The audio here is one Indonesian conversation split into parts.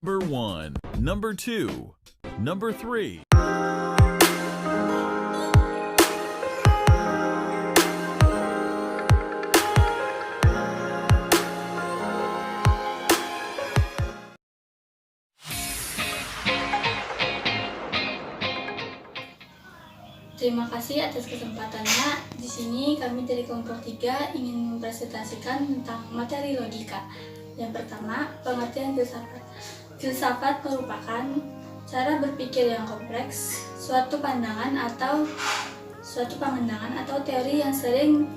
Number 1, Number 2, Number 3. Terima kasih atas kesempatannya. Di sini kami dari kelompok 3 ingin mempresentasikan tentang materi logika. Yang pertama, pengertian filsafat. Filsafat merupakan cara berpikir yang kompleks, suatu pandangan atau teori yang sering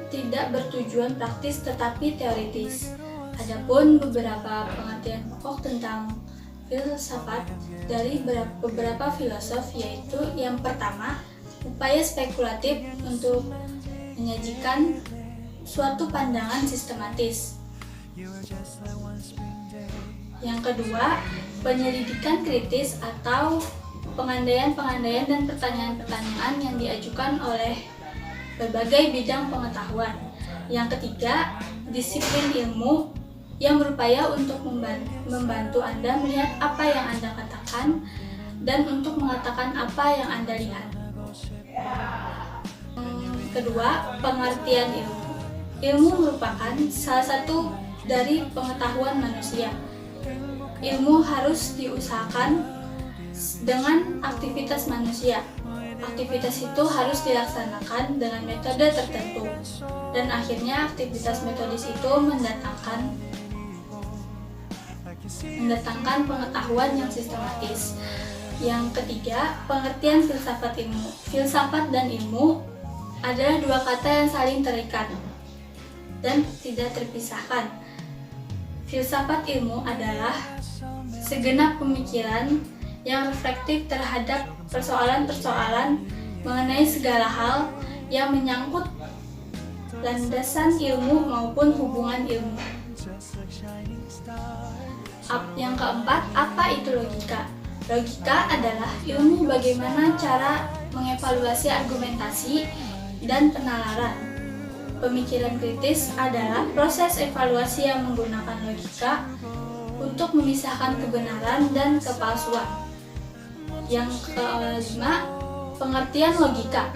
tidak bertujuan praktis tetapi teoritis. Adapun beberapa pengertian pokok tentang filsafat dari beberapa filosof, yaitu yang pertama, upaya spekulatif untuk menyajikan suatu pandangan sistematis. Yang kedua, penyelidikan kritis atau pengandaian-pengandaian dan pertanyaan-pertanyaan yang diajukan oleh berbagai bidang pengetahuan. Yang ketiga, disiplin ilmu yang berupaya untuk membantu Anda melihat apa yang Anda katakan dan untuk mengatakan apa yang Anda lihat. Kedua, pengertian ilmu. Ilmu merupakan salah satu dari pengetahuan manusia. Ilmu harus diusahakan dengan aktivitas manusia. Aktivitas itu harus dilaksanakan dengan metode tertentu, dan akhirnya aktivitas metodis itu mendatangkan pengetahuan yang sistematis. Yang ketiga, pengertian filsafat ilmu. Filsafat dan ilmu adalah dua kata yang saling terikat dan tidak terpisahkan. Filsafat ilmu adalah segenap pemikiran yang reflektif terhadap persoalan-persoalan mengenai segala hal yang menyangkut landasan ilmu maupun hubungan ilmu. Yang keempat, apa itu logika? Logika adalah ilmu bagaimana cara mengevaluasi argumentasi dan penalaran. Pemikiran kritis adalah proses evaluasi yang menggunakan logika untuk memisahkan kebenaran dan kepalsuan. Yang kelima, pengertian logika.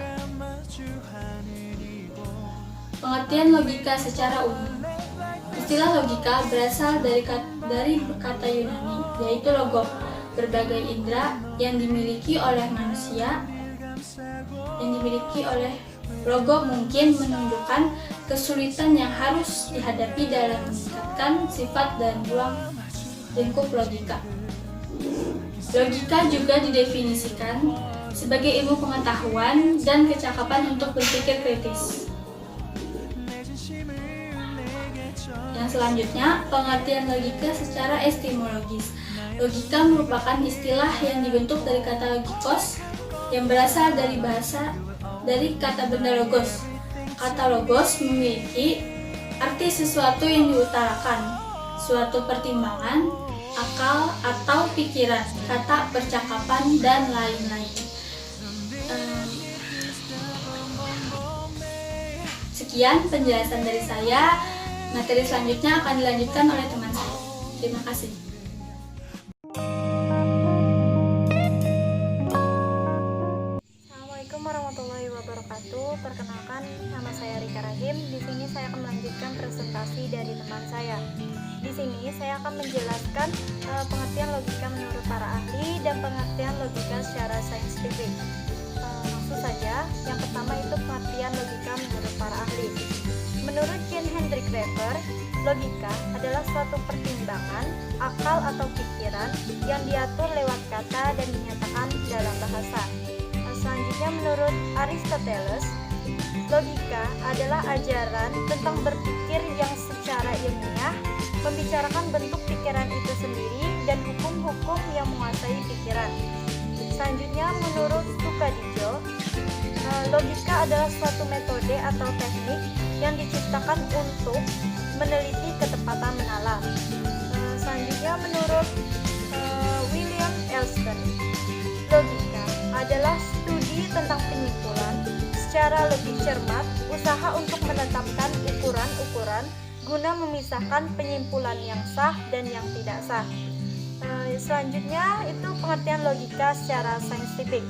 Pengertian logika secara umum. Istilah logika berasal dari kata Yunani, yaitu logo, berbagai indera yang dimiliki oleh manusia. Logo mungkin menunjukkan kesulitan yang harus dihadapi dalam meningkatkan sifat dan ruang lingkup logika. Logika juga didefinisikan sebagai ilmu pengetahuan dan kecakapan untuk berpikir kritis. Yang selanjutnya, pengertian logika secara etimologis. Logika merupakan istilah yang dibentuk dari kata logikos yang berasal dari kata benda logos. Kata logos memiliki arti sesuatu yang diutarakan, suatu pertimbangan, akal atau pikiran, kata percakapan, dan lain-lain. Sekian penjelasan dari saya. Materi selanjutnya akan dilanjutkan oleh teman saya. Terima kasih. Assalamualaikum warahmatullahi wabarakatuh. Perkenalkan, nama saya Rika Rahim. Di sini saya akan melanjutkan presentasi dari teman saya. Di sini saya akan menjelaskan pengertian logika menurut para ahli dan pengertian logika secara saintifik. Langsung saja, yang pertama itu pengertian logika menurut para ahli. Menurut Jean Hendrik Rever, logika adalah suatu pertimbangan, akal atau pikiran yang diatur lewat kata dan dinyatakan dalam bahasa. Selanjutnya menurut Aristoteles, logika adalah ajaran tentang berpikir yang secara ilmiah membicarakan bentuk pikiran itu sendiri dan hukum-hukum yang menguasai pikiran. Selanjutnya menurut Sukadijo, logika adalah suatu metode atau teknik yang diciptakan untuk meneliti ketepatan menalar. Selanjutnya menurut William Elston, logika adalah studi tentang penyimpulan secara lebih cermat, usaha untuk menetapkan ukuran-ukuran guna memisahkan penyimpulan yang sah dan yang tidak sah. Selanjutnya itu pengertian logika secara saintifik.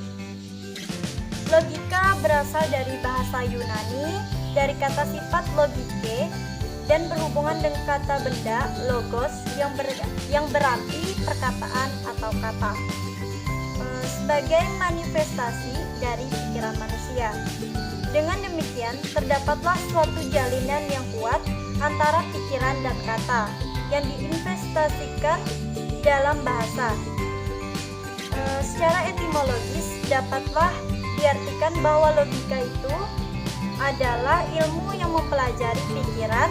Logika berasal dari bahasa Yunani dari kata sifat logike dan berhubungan dengan kata benda logos yang berarti perkataan atau kata, sebagai manifestasi dari pikiran manusia. Dengan demikian, terdapatlah suatu jalinan yang kuat antara pikiran dan kata yang diinvestasikan dalam bahasa. Secara etimologis dapatlah diartikan bahwa logika itu adalah ilmu yang mempelajari pikiran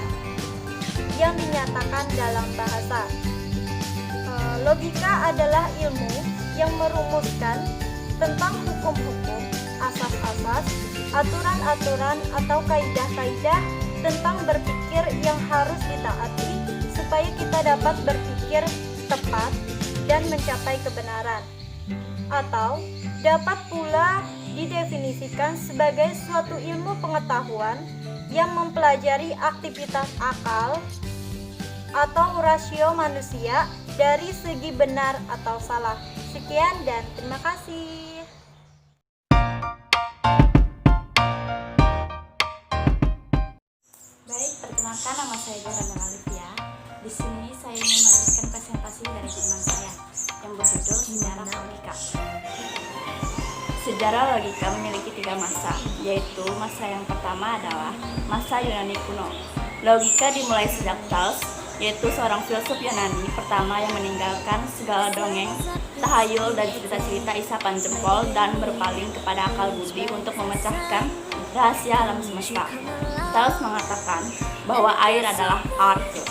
yang dinyatakan dalam bahasa. Logika adalah ilmu yang merumuskan tentang hukum-hukum, asas-asas, aturan-aturan atau kaidah-kaidah tentang berpikir yang harus ditaati supaya kita dapat berpikir tepat dan mencapai kebenaran. Atau dapat pula didefinisikan sebagai suatu ilmu pengetahuan yang mempelajari aktivitas akal atau rasio manusia dari segi benar atau salah. Sekian dan terima kasih. Baik, perkenalkan nama saya Johanna Alivia. Di sini saya ingin melanjutkan presentasi dari teman saya yang berjudul Sejarah Logika. Sejarah logika memiliki 3 masa, yaitu masa yang pertama adalah masa Yunani kuno. Logika dimulai sejak Thales, yaitu seorang filsuf Yunani pertama yang meninggalkan segala dongeng, tahayul, dan cerita-cerita isapan jempol dan berpaling kepada akal budi untuk memecahkan rahasia alam semesta. Thales mengatakan bahwa air adalah arche,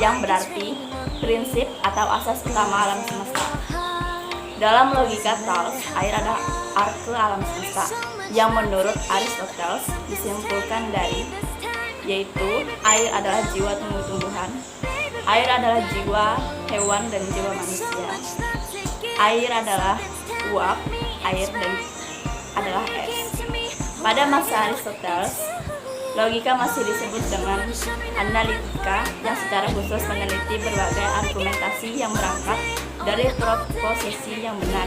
yang berarti prinsip atau asas utama alam semesta. Dalam logika Thales, air adalah arke alam semesta, yang menurut Aristoteles disimpulkan dari, yaitu air adalah jiwa tumbuh-tumbuhan, air adalah jiwa hewan dan jiwa manusia, air adalah uap, air dan adalah es. Pada masa Aristoteles, logika masih disebut dengan analitika, yang secara khusus meneliti berbagai argumentasi yang berangkat dari proposisi yang benar,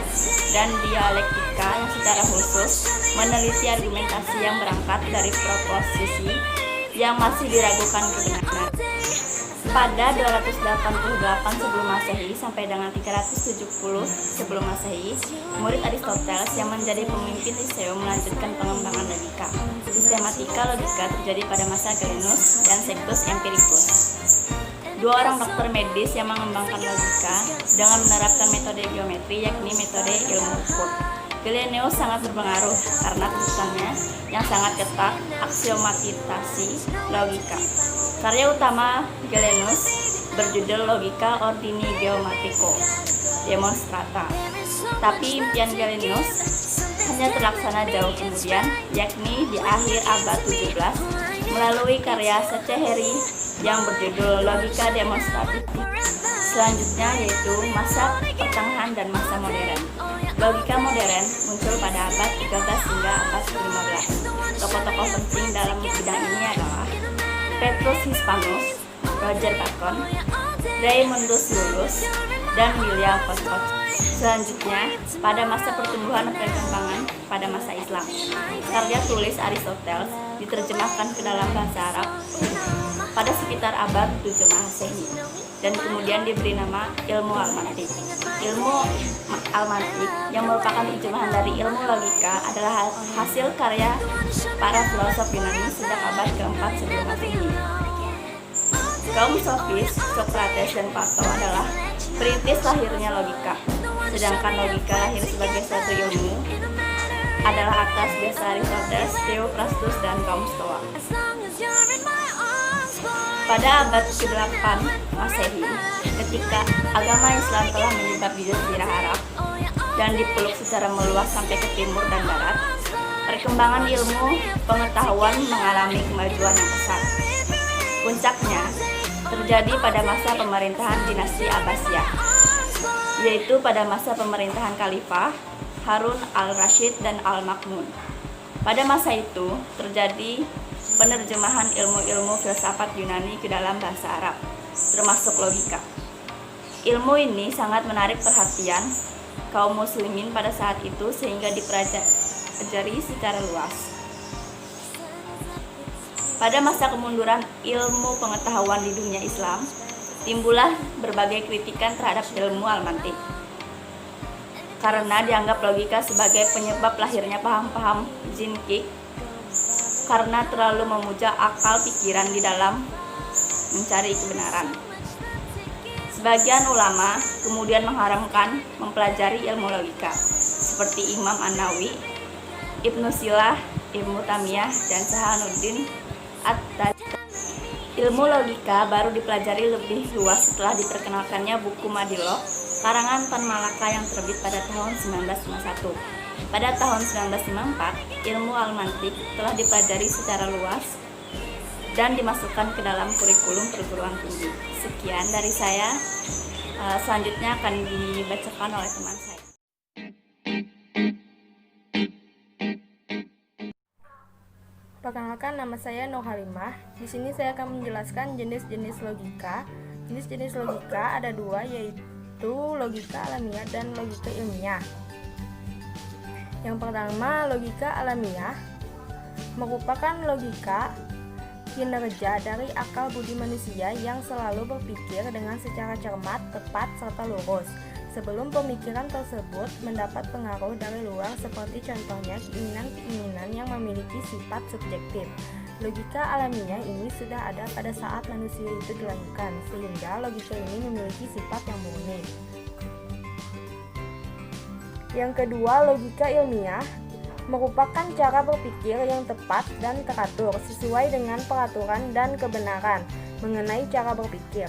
dan dialektika yang secara khusus meneliti argumentasi yang berangkat dari proposisi yang masih diragukan kebenaran. Pada 288 sebelum Masehi sampai dengan 370 sebelum Masehi, murid Aristoteles yang menjadi pemimpin Lyceum melanjutkan pengembangan logika. Sistematika logika terjadi pada masa Galenus dan Sextus Empiricus, 2 orang dokter medis yang mengembangkan logika dengan menerapkan metode geometri, yakni metode ilmu ukur. Galenius sangat berpengaruh karena tuntutannya yang sangat ketat aksiomatisasi logika. Karya utama Galenius berjudul Logika Ordini Geometrico Demonstrata. Tapi impian Galenius hanya terlaksana jauh kemudian, yakni di akhir abad 17 melalui karya Secheheri yang berjudul Logika Demonstratif. Selanjutnya yaitu masa pertengahan dan masa modern. Logika modern muncul pada abad 13 hingga abad 15. Tokoh-tokoh penting dalam bidang ini adalah Petrus Hispanus, Roger Bacon, Raymondus Lullus, dan William Foster. Selanjutnya, pada masa pertumbuhan dan perkembangan pada masa Islam, karya tulis Aristoteles diterjemahkan ke dalam bahasa Arab pada sekitar abad 7 Masehi dan kemudian diberi nama ilmu almantik. Ilmu almantik yang merupakan terjemahan dari ilmu logika adalah hasil karya para filosof Yunani sejak abad ke-4 sebelum Masehi. Kaum sofis, Socrates dan Plato adalah perintis lahirnya logika, sedangkan logika lahir sebagai suatu ilmu adalah atas jasa Aristoteles, Theophrastus, dan kaum Stoa. Pada abad ke-8 Masehi, ketika agama Islam telah menyebar di Jazirah Arab dan dipeluk secara meluas sampai ke timur dan barat, perkembangan ilmu pengetahuan mengalami kemajuan yang pesat. Puncaknya terjadi pada masa pemerintahan dinasti Abbasiyah, yaitu pada masa pemerintahan Khalifah Harun al-Rashid dan al-Ma'mun. Pada masa itu terjadi penerjemahan ilmu-ilmu filsafat Yunani ke dalam bahasa Arab, termasuk logika. Ilmu ini sangat menarik perhatian kaum muslimin pada saat itu sehingga dipelajari secara luas. Pada masa kemunduran ilmu pengetahuan di dunia Islam, timbullah berbagai kritikan terhadap ilmu al-mantiq. Karena dianggap logika sebagai penyebab lahirnya paham-paham zindqiyah, karena terlalu memuja akal pikiran di dalam mencari kebenaran. Sebagian ulama kemudian mengharamkan mempelajari ilmu logika, seperti Imam An-Nawawi, Ibnu Silah, Ibnu Tamiyah, dan Sahanuddin At-Tazi. Ilmu logika baru dipelajari lebih luas setelah diperkenalkannya buku Madilog, karangan Tan Malaka yang terbit pada tahun 1951. Pada tahun 1954, ilmu al-mantiq telah dipelajari secara luas dan dimasukkan ke dalam kurikulum perguruan tinggi. Sekian dari saya. Selanjutnya akan dibacakan oleh teman saya. Perkenalkan, nama saya Nur Halimah. Di sini saya akan menjelaskan jenis-jenis logika. Jenis-jenis logika ada dua, yaitu logika alamiah dan logika ilmiah. Yang pertama, logika alamiah merupakan logika kinerja dari akal budi manusia yang selalu berpikir dengan secara cermat, tepat, serta lurus. Sebelum pemikiran tersebut mendapat pengaruh dari luar, seperti contohnya keinginan-keinginan yang memiliki sifat subjektif. Logika alamiah ini sudah ada pada saat manusia itu dilahirkan, sehingga logika ini memiliki sifat yang murni. Yang kedua, logika ilmiah merupakan cara berpikir yang tepat dan teratur sesuai dengan peraturan dan kebenaran mengenai cara berpikir.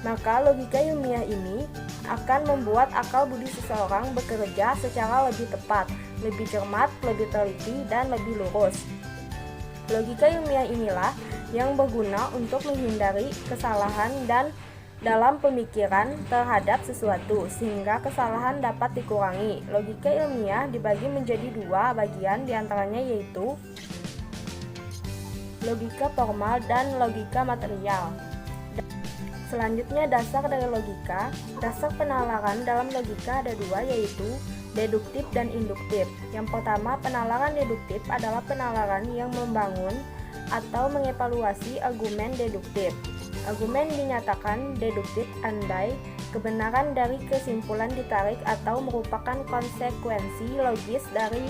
Maka logika ilmiah ini akan membuat akal budi seseorang bekerja secara lebih tepat, lebih cermat, lebih teliti, dan lebih lurus. Logika ilmiah inilah yang berguna untuk menghindari kesalahan dan dalam pemikiran terhadap sesuatu, sehingga kesalahan dapat dikurangi. Logika ilmiah dibagi menjadi dua bagian, diantaranya yaitu logika formal dan logika material. Selanjutnya, dasar dari logika. Dasar penalaran dalam logika ada dua, yaitu deduktif dan induktif. Yang pertama, penalaran deduktif adalah penalaran yang membangun atau mengevaluasi argumen deduktif. Argumen dinyatakan deduktif andai kebenaran dari kesimpulan ditarik atau merupakan konsekuensi logis dari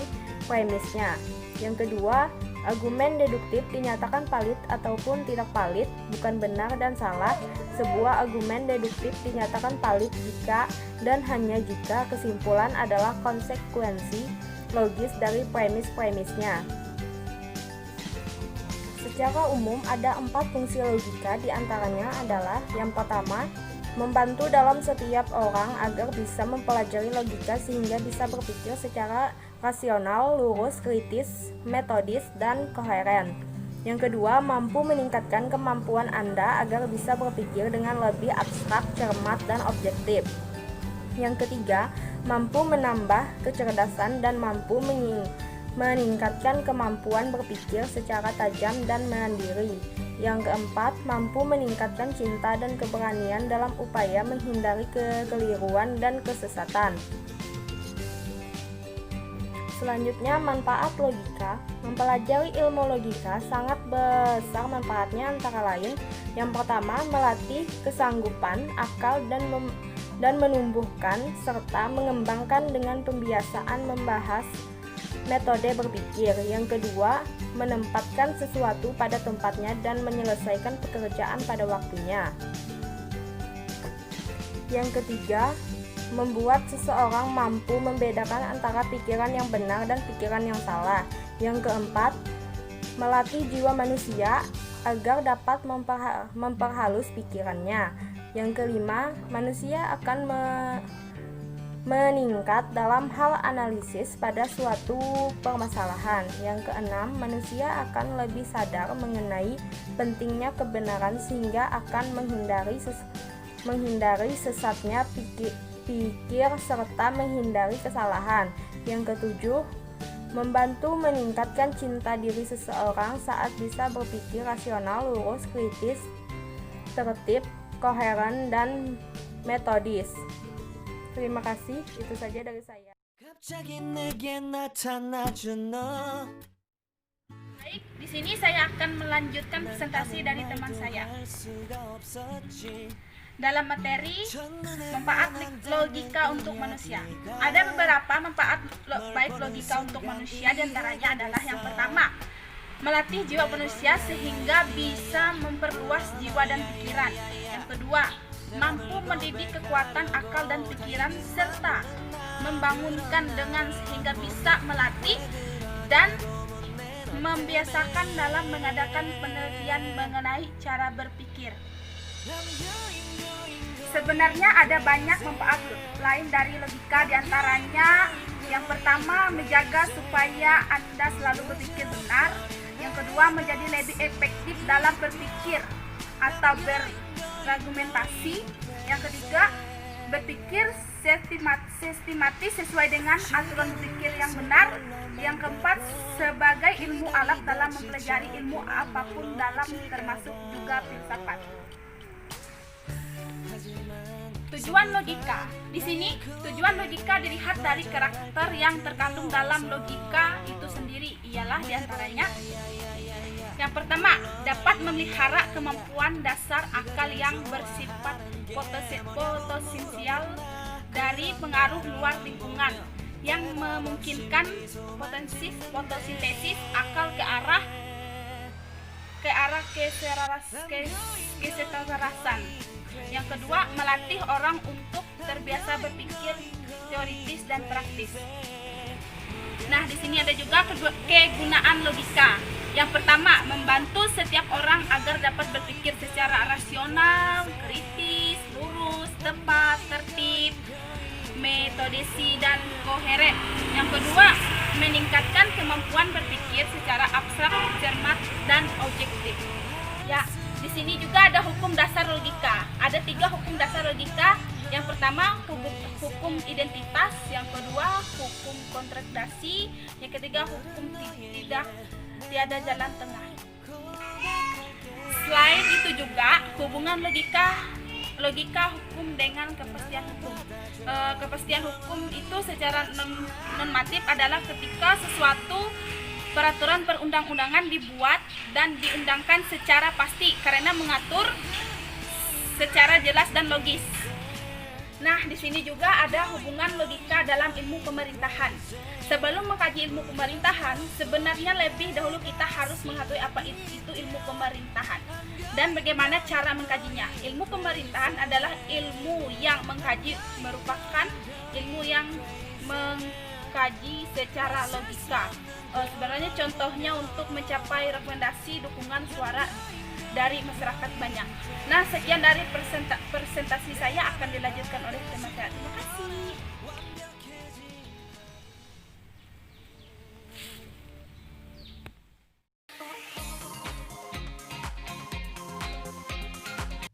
premisnya. Yang kedua, argumen deduktif dinyatakan valid ataupun tidak valid, bukan benar dan salah. Sebuah argumen deduktif dinyatakan valid jika dan hanya jika kesimpulan adalah konsekuensi logis dari premis-premisnya. Secara umum ada 4 fungsi logika, diantaranya adalah yang pertama, membantu dalam setiap orang agar bisa mempelajari logika sehingga bisa berpikir secara rasional, lurus, kritis, metodis, dan koheren. Yang kedua, mampu meningkatkan kemampuan Anda agar bisa berpikir dengan lebih abstrak, cermat, dan objektif. Yang ketiga, mampu menambah kecerdasan dan mampu meningkatkan kemampuan berpikir secara tajam dan mandiri. Yang keempat, mampu meningkatkan cinta dan keberanian dalam upaya menghindari kekeliruan dan kesesatan. Selanjutnya, manfaat logika. Mempelajari ilmu logika sangat besar manfaatnya, antara lain yang pertama, melatih kesanggupan akal dan menumbuhkan serta mengembangkan dengan pembiasaan membahas metode berpikir. Yang kedua, menempatkan sesuatu pada tempatnya dan menyelesaikan pekerjaan pada waktunya. Yang ketiga, membuat seseorang mampu membedakan antara pikiran yang benar dan pikiran yang salah. Yang keempat, melatih jiwa manusia agar dapat memperhalus pikirannya. Yang kelima, manusia akan meningkat dalam hal analisis pada suatu permasalahan. Yang keenam, manusia akan lebih sadar mengenai pentingnya kebenaran sehingga akan menghindari sesatnya pikir serta menghindari kesalahan. Yang ketujuh, Membantu meningkatkan cinta diri seseorang saat bisa berpikir rasional, lurus, kritis, tertib, koheren, dan metodis. Terima kasih, itu saja dari saya. Baik, di sini saya akan melanjutkan presentasi dari teman saya. Dalam materi manfaat logika untuk manusia. Ada beberapa manfaat baik logika untuk manusia, diantaranya adalah yang pertama, melatih jiwa manusia sehingga bisa memperluas jiwa dan pikiran. Yang kedua, mampu mendidik kekuatan akal dan pikiran serta membangunkan dengan sehingga bisa melatih dan membiasakan dalam mengadakan penelitian mengenai cara berpikir. Sebenarnya ada banyak manfaat lain dari logika, diantaranya yang pertama menjaga supaya Anda selalu berpikir benar. Yang kedua, menjadi lebih efektif dalam berpikir atau berargumentasi. Yang ketiga, berpikir sistematis sesuai dengan aturan berpikir yang benar. Yang keempat, sebagai ilmu alat dalam mempelajari ilmu apapun dalam termasuk juga filsafat. Tujuan logika. Di sini, tujuan logika dilihat dari karakter yang terkandung dalam logika itu sendiri. Ialah diantaranya, yang pertama, dapat memelihara kemampuan dasar akal yang bersifat potensial dari pengaruh luar lingkungan, yang memungkinkan potensi fotosintesis akal ke arah kesetarasan. Yang kedua, melatih orang untuk terbiasa berpikir teoritis dan praktis. Nah, di sini ada juga kegunaan logika. Yang pertama, membantu setiap orang agar dapat berpikir secara rasional, kritis, lurus, tepat, tertib, metodisi, dan koheren. Yang kedua, meningkatkan kemampuan berpikir secara abstrak, cermat, dan objektif. Ya, di sini juga ada hukum dasar logika. Ada 3 hukum dasar logika. Yang pertama, hukum identitas. Yang kedua, hukum kontradiksi. Yang ketiga, hukum tiada jalan tengah. Selain itu juga hubungan logika hukum dengan kepastian hukum. Kepastian hukum itu secara normatif adalah ketika sesuatu peraturan perundang-undangan dibuat dan diundangkan secara pasti karena mengatur secara jelas dan logis. Nah, di sini juga ada hubungan logika dalam ilmu pemerintahan. Sebelum mengkaji ilmu pemerintahan, sebenarnya lebih dahulu kita harus mengetahui apa itu ilmu pemerintahan dan bagaimana cara mengkajinya. Ilmu pemerintahan adalah ilmu yang mengkaji, merupakan ilmu yang mengkaji secara logika. Sebenarnya contohnya untuk mencapai rekomendasi dukungan suara dari masyarakat banyak. Nah, sekian dari presentasi saya, akan dilanjutkan oleh teman saya. Terima kasih.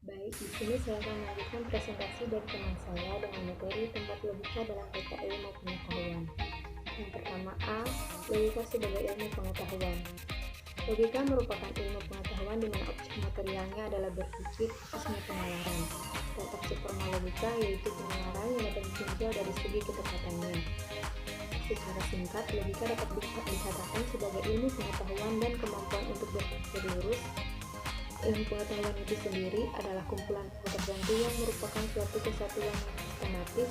Baik, di sini saya akan melanjutkan presentasi dari teman saya dengan materi tempat logika dalam peta ilmu pengetahuan. Yang pertama A, logika sebagai ilmu pengetahuan. Logika merupakan ilmu pengetahuan di mana objek materialnya adalah berpikir atasnya penalaran. Letak formal logika yaitu penalaran yang dapat ditinjau dari segi ketepatannya. Secara singkat, logika dapat dikatakan sebagai ilmu pengetahuan dan kemampuan untuk berpikir lurus. Ilmu pengetahuan itu sendiri adalah kumpulan tertentu yang merupakan suatu kesatuan yang sistematis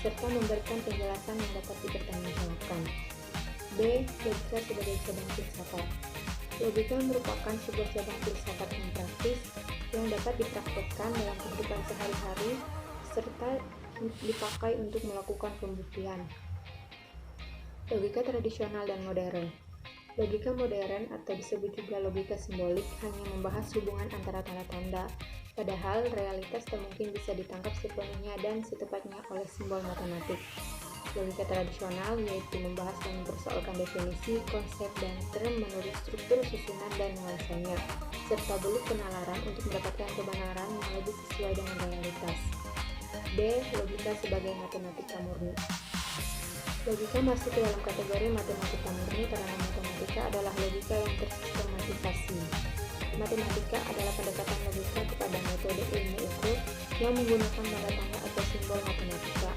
serta memberikan penjelasan yang dapat dipertanggungjawabkan. B. Logika sebagai cabang filsafat. Logika merupakan sebuah cabang filsafat yang praktis yang dapat dipraktekkan dalam kehidupan sehari-hari serta dipakai untuk melakukan pembuktian. Logika tradisional dan modern. Logika modern atau disebut juga logika simbolik hanya membahas hubungan antara tanda-tanda, padahal realitas tak mungkin bisa ditangkap sepenuhnya dan setepatnya oleh simbol matematik. Logika tradisional yaitu membahas dan mempersoalkan definisi, konsep, dan term menurut struktur susunan dan nuansanya, serta beluk penalaran untuk mendapatkan kebenaran yang lebih sesuai dengan realitas. D. Logika sebagai matematika murni. Logika masuk ke dalam kategori matematika murni karena matematika adalah logika yang tersistematisasi. Matematika adalah pendekatan logika kepada metode ilmu ukur yang menggunakan tanda tanda atau simbol matematika.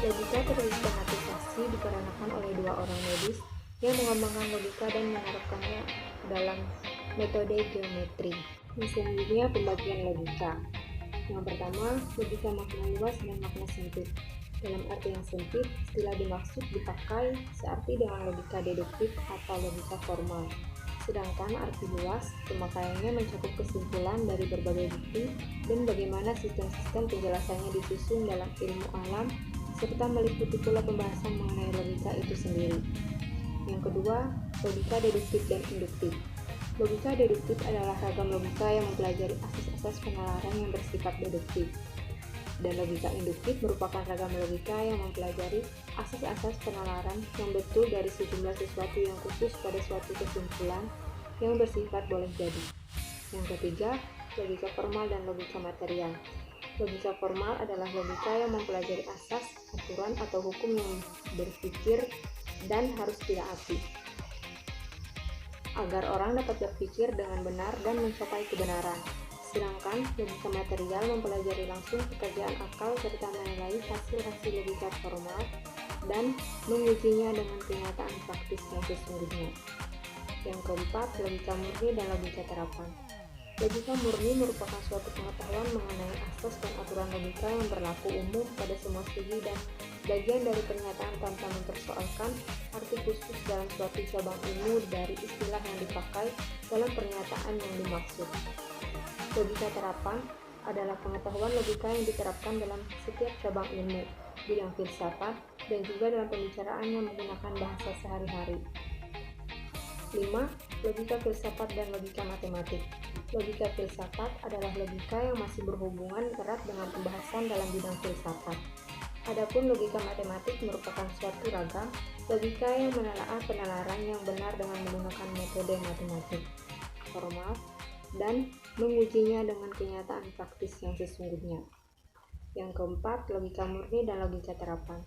Logika tersistematisasi dikarenakan oleh dua orang medis yang mengembangkan logika dan menerapkannya dalam metode geometri. Selanjutnya, pembagian logika. Yang pertama, logika makna luas dan makna sempit. Dalam arti yang sempit, istilah dimaksud dipakai searti dengan logika deduktif atau logika formal. Sedangkan arti luas, pemakaiannya mencakup kesimpulan dari berbagai bukti dan bagaimana sistem-sistem penjelasannya disusun dalam ilmu alam, serta meliputi pula pembahasan mengenai logika itu sendiri. Yang kedua, logika deduktif dan induktif. Logika deduktif adalah ragam logika yang mempelajari asas-asas penalaran yang bersifat deduktif. Dan logika induktif merupakan ragam logika yang mempelajari asas-asas penalaran yang betul dari sejumlah sesuatu yang khusus pada suatu kesimpulan yang bersifat boleh jadi. Yang ketiga, logika formal dan logika material. Logika formal adalah logika yang mempelajari asas, aturan, atau hukum yang berpikir dan harus ditaati, agar orang dapat berpikir dengan benar dan mencapai kebenaran. Sedangkan logika material mempelajari langsung pekerjaan akal serta menilai hasil-hasil logika formal dan mengujinya dengan kenyataan praktis yang sesungguhnya. Yang keempat, logika murni dan logika terapan. Logika murni merupakan suatu pengetahuan mengenai asas dan aturan logika yang berlaku umum pada semua segi dan bagian dari pernyataan tanpa mempersoalkan arti khusus dalam suatu cabang ilmu dari istilah yang dipakai dalam pernyataan yang dimaksud. Logika terapan adalah pengetahuan logika yang diterapkan dalam setiap cabang ilmu, bidang filsafat, dan juga dalam pembicaraan yang menggunakan bahasa sehari-hari. 5. Logika filsafat dan logika matematik. Logika filsafat adalah logika yang masih berhubungan erat dengan pembahasan dalam bidang filsafat. Adapun logika matematik merupakan suatu ragam logika yang menelaah penalaran yang benar dengan menggunakan metode matematik formal dan mengujinya dengan kenyataan praktis yang sesungguhnya. Yang keempat, logika murni dan logika terapan.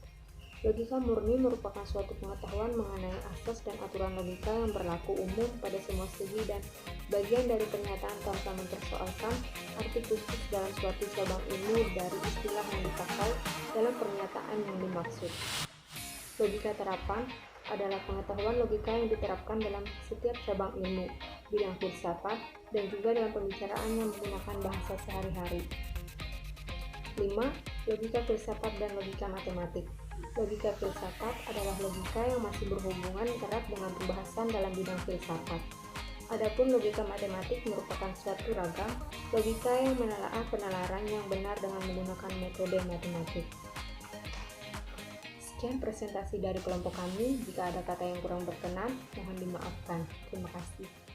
Logika murni merupakan suatu pengetahuan mengenai asas dan aturan logika yang berlaku umum pada semua segi dan bagian dari pernyataan tanpa mempersoalkan arti khusus dalam suatu cabang ilmu dari istilah yang dipakai dalam pernyataan yang dimaksud. Logika terapan adalah pengetahuan logika yang diterapkan dalam setiap cabang ilmu, bidang filsafat, dan juga dalam pembicaraan yang menggunakan bahasa sehari-hari. 5. Logika filsafat dan logika matematik. Logika filsafat adalah logika yang masih berhubungan erat dengan pembahasan dalam bidang filsafat. Adapun logika matematik merupakan suatu ragam logika yang menelaah penalaran yang benar dengan menggunakan metode matematik. Sekian presentasi dari kelompok kami. Jika ada kata yang kurang berkenan, mohon dimaafkan. Terima kasih.